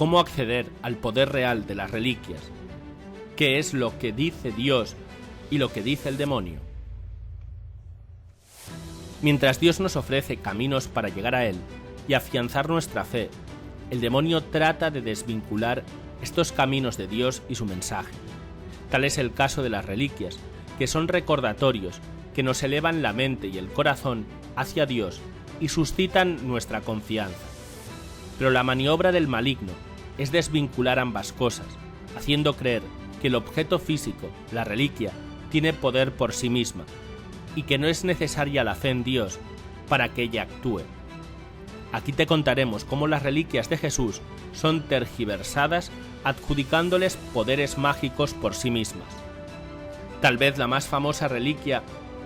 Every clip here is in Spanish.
cómo acceder al poder real de las reliquias, qué es lo que dice Dios y lo que dice el demonio. Mientras Dios nos ofrece caminos para llegar a Él y afianzar nuestra fe, el demonio trata de desvincular estos caminos de Dios y su mensaje. Tal es el caso de las reliquias, que son recordatorios que nos elevan la mente y el corazón hacia Dios y suscitan nuestra confianza. Pero la maniobra del maligno es desvincular ambas cosas, haciendo creer que el objeto físico, la reliquia, tiene poder por sí misma, y que no es necesaria la fe en Dios para que ella actúe. Aquí te contaremos cómo las reliquias de Jesús son tergiversadas adjudicándoles poderes mágicos por sí mismas. Tal vez la más famosa reliquia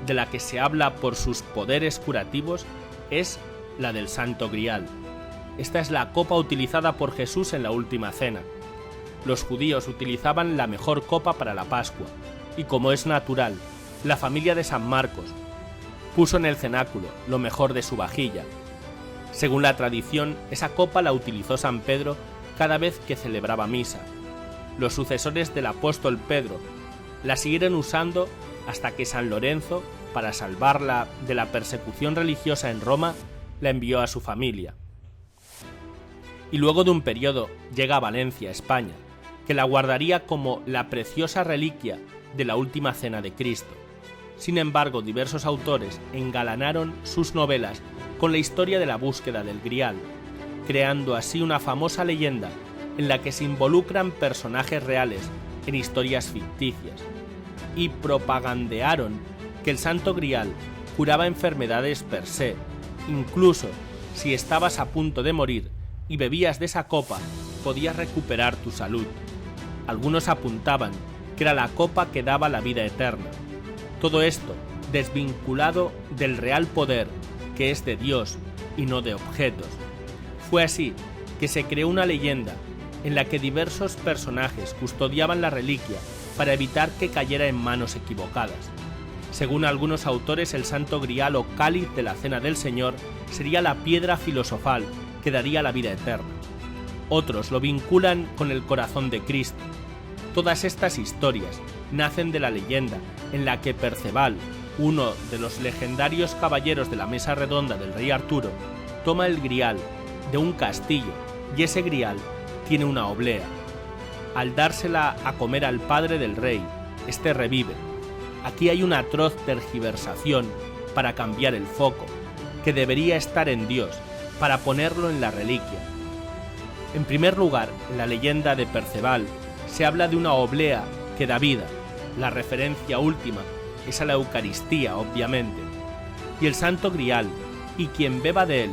de la que se habla por sus poderes curativos es la del Santo Grial. Esta es la copa utilizada por Jesús en la Última Cena. Los judíos utilizaban la mejor copa para la Pascua, y como es natural, la familia de San Marcos puso en el cenáculo lo mejor de su vajilla. Según la tradición, esa copa la utilizó San Pedro cada vez que celebraba misa. Los sucesores del apóstol Pedro la siguieron usando hasta que San Lorenzo, para salvarla de la persecución religiosa en Roma, la envió a su familia. Y luego de un periodo llega a Valencia, España, que la guardaría como la preciosa reliquia de la Última Cena de Cristo. Sin embargo, diversos autores engalanaron sus novelas con la historia de la búsqueda del Grial, creando así una famosa leyenda en la que se involucran personajes reales en historias ficticias, y propagandearon que el Santo Grial curaba enfermedades per se. Incluso si estabas a punto de morir y bebías de esa copa, podías recuperar tu salud. Algunos apuntaban que era la copa que daba la vida eterna. Todo esto desvinculado del real poder que es de Dios y no de objetos. Fue así que se creó una leyenda en la que diversos personajes custodiaban la reliquia para evitar que cayera en manos equivocadas. Según algunos autores, el Santo Grial o cáliz de la Cena del Señor sería la piedra filosofal que daría la vida eterna. Otros lo vinculan con el corazón de Cristo. Todas estas historias nacen de la leyenda en la que Perceval, uno de los legendarios caballeros de la mesa redonda del rey Arturo, toma el Grial de un castillo y ese Grial tiene una oblea. Al dársela a comer al padre del rey, este revive. Aquí hay una atroz tergiversación para cambiar el foco, que debería estar en Dios, para ponerlo en la reliquia. En primer lugar, en la leyenda de Perceval se habla de una oblea que da vida. La referencia última es a la Eucaristía, obviamente. Y el Santo Grial, y quien beba de él,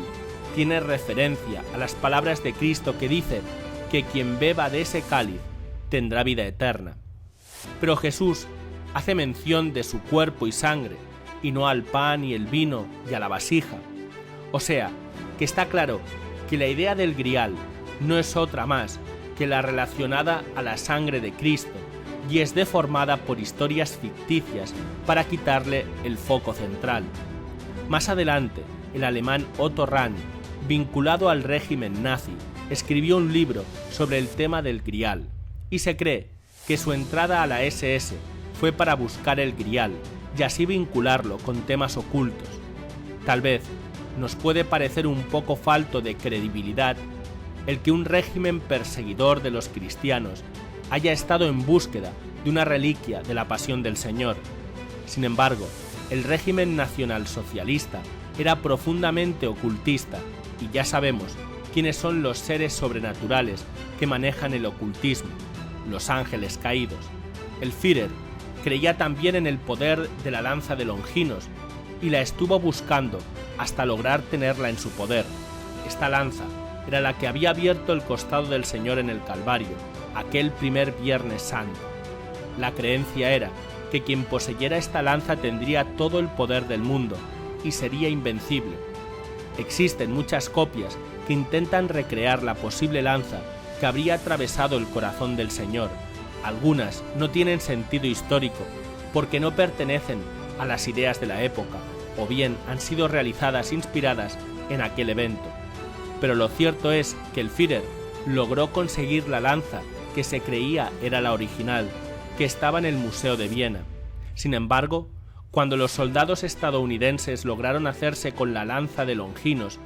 tiene referencia a las palabras de Cristo que dice que quien beba de ese cáliz tendrá vida eterna. Pero Jesús hace mención de su cuerpo y sangre, y no al pan y el vino y a la vasija. O sea, que está claro que la idea del Grial no es otra más que la relacionada a la sangre de Cristo, y es deformada por historias ficticias para quitarle el foco central. Más adelante, el alemán Otto Rahn, vinculado al régimen nazi, escribió un libro sobre el tema del Grial, y se cree que su entrada a la SS fue para buscar el Grial y así vincularlo con temas ocultos. Tal vez nos puede parecer un poco falto de credibilidad el que un régimen perseguidor de los cristianos haya estado en búsqueda de una reliquia de la Pasión del Señor. Sin embargo, el régimen nacionalsocialista era profundamente ocultista, y ya sabemos quiénes son los seres sobrenaturales que manejan el ocultismo: los ángeles caídos. El Führer creía también en el poder de la lanza de Longinos y la estuvo buscando hasta lograr tenerla en su poder. Esta lanza era la que había abierto el costado del Señor en el Calvario, aquel primer Viernes Santo. La creencia era que quien poseyera esta lanza tendría todo el poder del mundo y sería invencible. Existen muchas copias que intentan recrear la posible lanza que habría atravesado el corazón del Señor. Algunas no tienen sentido histórico porque no pertenecen a las ideas de la época, o bien han sido realizadas inspiradas en aquel evento. Pero lo cierto es que el Führer logró conseguir la lanza que se creía era la original, que estaba en el Museo de Viena. Sin embargo, cuando los soldados estadounidenses lograron hacerse con la lanza de Longinos,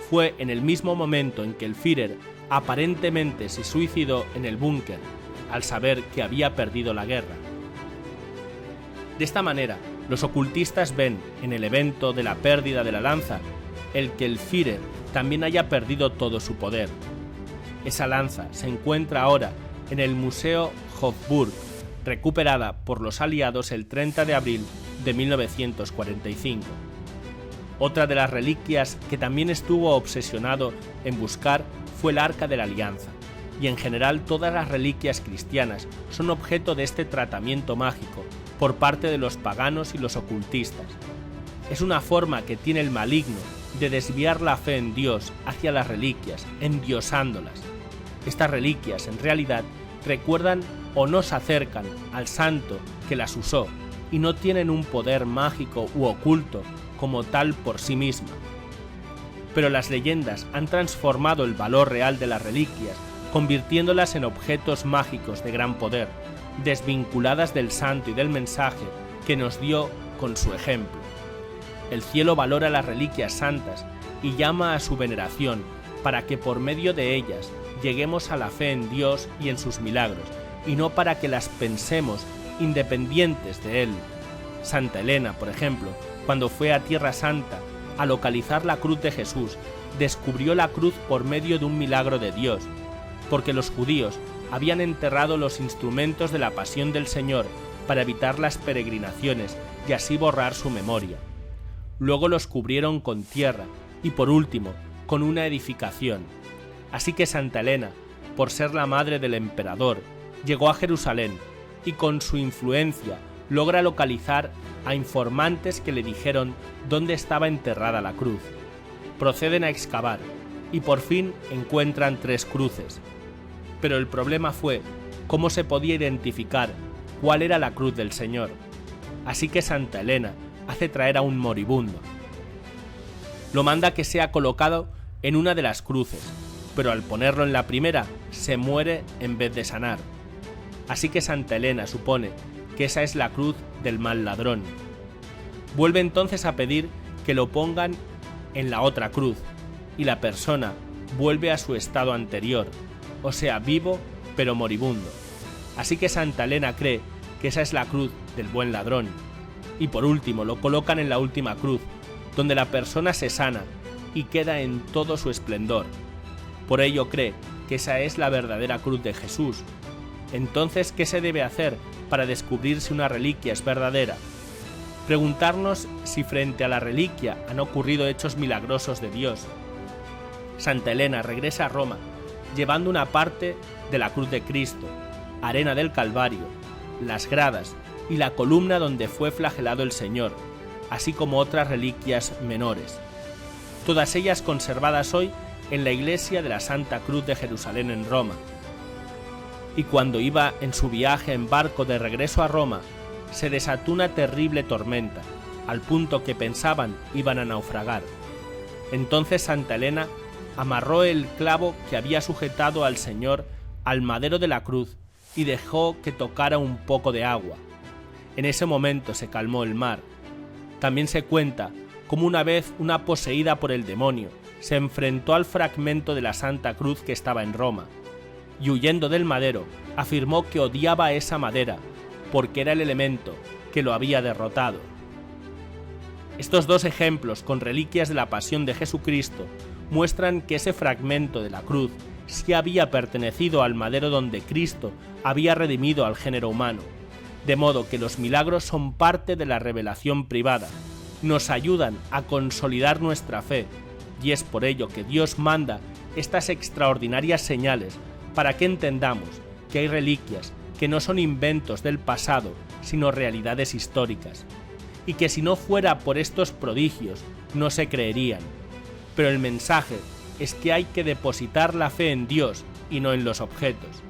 fue en el mismo momento en que el Führer aparentemente se suicidó en el búnker, al saber que había perdido la guerra. De esta manera, los ocultistas ven en el evento de la pérdida de la lanza el que el Führer también haya perdido todo su poder. Esa lanza se encuentra ahora en el Museo Hofburg, recuperada por los aliados el 30 de abril de 1945. Otra de las reliquias que también estuvo obsesionado en buscar fue el Arca de la Alianza, y en general todas las reliquias cristianas son objeto de este tratamiento mágico por parte de los paganos y los ocultistas. Es una forma que tiene el maligno de desviar la fe en Dios hacia las reliquias, endiosándolas. Estas reliquias, en realidad, recuerdan o nos acercan al santo que las usó y no tienen un poder mágico u oculto como tal por sí misma. Pero las leyendas han transformado el valor real de las reliquias, convirtiéndolas en objetos mágicos de gran poder, desvinculadas del santo y del mensaje que nos dio con su ejemplo. El cielo valora las reliquias santas y llama a su veneración para que por medio de ellas lleguemos a la fe en Dios y en sus milagros, y no para que las pensemos independientes de Él. Santa Elena, por ejemplo, cuando fue a Tierra Santa a localizar la cruz de Jesús, descubrió la cruz por medio de un milagro de Dios, porque los judíos habían enterrado los instrumentos de la pasión del Señor para evitar las peregrinaciones y así borrar su memoria. Luego los cubrieron con tierra y por último con una edificación. Así que Santa Elena, por ser la madre del emperador, llegó a Jerusalén y con su influencia logra localizar a informantes que le dijeron dónde estaba enterrada la cruz. Proceden a excavar y por fin encuentran 3 cruces. Pero el problema fue cómo se podía identificar cuál era la cruz del Señor. Así que Santa Elena hace traer a un moribundo. Lo manda que sea colocado en una de las cruces, pero al ponerlo en la primera se muere en vez de sanar. Así que Santa Elena supone que esa es la cruz del mal ladrón. Vuelve entonces a pedir que lo pongan en la otra cruz, y la persona vuelve a su estado anterior, o sea, vivo pero moribundo. Así que Santa Elena cree que esa es la cruz del buen ladrón, y por último lo colocan en la última cruz, donde la persona se sana y queda en todo su esplendor. Por ello cree que esa es la verdadera cruz de Jesús. Entonces, ¿qué se debe hacer para descubrir si una reliquia es verdadera? Preguntarnos si frente a la reliquia han ocurrido hechos milagrosos de Dios. Santa Elena regresa a Roma, llevando una parte de la cruz de Cristo, arena del Calvario, las gradas y la columna donde fue flagelado el Señor, así como otras reliquias menores. Todas ellas conservadas hoy en la iglesia de la Santa Cruz de Jerusalén en Roma. Y cuando iba en su viaje en barco de regreso a Roma, se desató una terrible tormenta, al punto que pensaban iban a naufragar. Entonces Santa Elena amarró el clavo que había sujetado al Señor al madero de la cruz y dejó que tocara un poco de agua. En ese momento se calmó el mar. También se cuenta cómo una vez una poseída por el demonio se enfrentó al fragmento de la Santa Cruz que estaba en Roma, y huyendo del madero, afirmó que odiaba esa madera, porque era el elemento que lo había derrotado. Estos 2 ejemplos con reliquias de la pasión de Jesucristo muestran que ese fragmento de la cruz sí había pertenecido al madero donde Cristo había redimido al género humano, de modo que los milagros son parte de la revelación privada, nos ayudan a consolidar nuestra fe, y es por ello que Dios manda estas extraordinarias señales para que entendamos que hay reliquias que no son inventos del pasado, sino realidades históricas, y que si no fuera por estos prodigios no se creerían. Pero el mensaje es que hay que depositar la fe en Dios y no en los objetos.